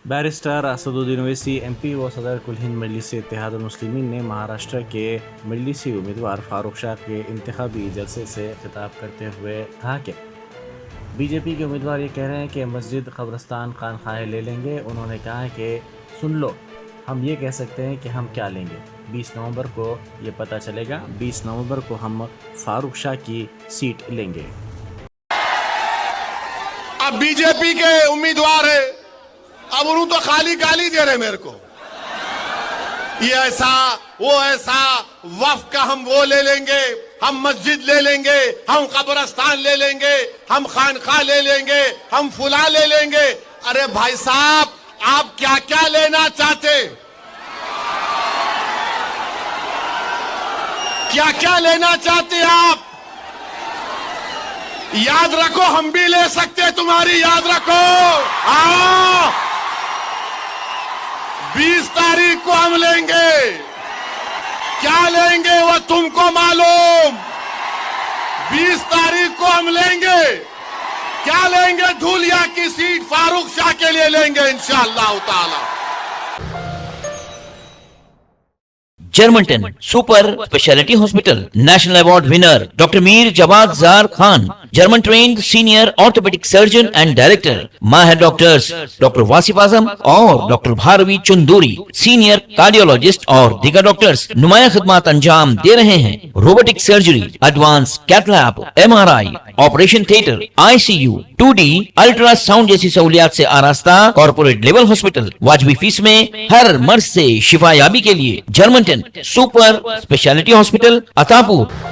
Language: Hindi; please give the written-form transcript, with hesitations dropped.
बैरिस्टर असदुद्दीन ओवैसी एमपी व सदर कुल हिंद मजलिस इत्तेहाद मुस्लिमीन ने महाराष्ट्र के मजलिसी उम्मीदवार फारूक शाह के इंतखाबी जलसे से खिताब करते हुए कहा कि बीजेपी के उम्मीदवार ये कह रहे हैं कि मस्जिद कब्रस्तान खानखाहें ले लेंगे। उन्होंने कहा कि सुन लो, हम ये कह सकते हैं कि हम क्या लेंगे। 20 नवंबर को ये पता चलेगा। 20 नवंबर को हम फारूक शाह की सीट लेंगे। अब बीजेपी के उम्मीदवार है, अब उन्होंने तो खाली गाली दे रहे मेरे को, ये ऐसा वो ऐसा, वक्फ का हम वो ले लेंगे, हम मस्जिद ले लेंगे, हम कब्रस्तान ले लेंगे, हम खानखा ले लेंगे, हम फुला ले लेंगे। अरे भाई साहब, आप क्या क्या लेना चाहते, क्या क्या लेना चाहते आप? याद रखो, हम भी ले सकते हैं तुम्हारी, याद रखो। हाँ, 20 तारीख को हम लेंगे। क्या लेंगे वो तुमको मालूम। 20 तारीख को हम लेंगे। क्या लेंगे? धूलिया की सीट फारूक शाह के लिए लेंगे इंशाअल्लाह ताला। Germanten super speciality hospital national award winner doctor Mir Jawad Zar Khan, German trained senior orthopaedic surgeon and director, माहिर डॉक्टर्स डॉक्टर वासिफ आजम और doctor Bharavi Chunduri, senior cardiologist और दीगर डॉक्टर्स नुमाया खिदमत अंजाम दे रहे हैं। Robotic surgery, advance cath lab, MRI, operation theatre, ICU, 2D ultrasound जैसी सहूलियात से आरास्ता कॉर्पोरेट लेवल हॉस्पिटल। वाजबी फीस में हर मर्ज से शिफायाबी के लिए Germanton super speciality hospital, Attapur.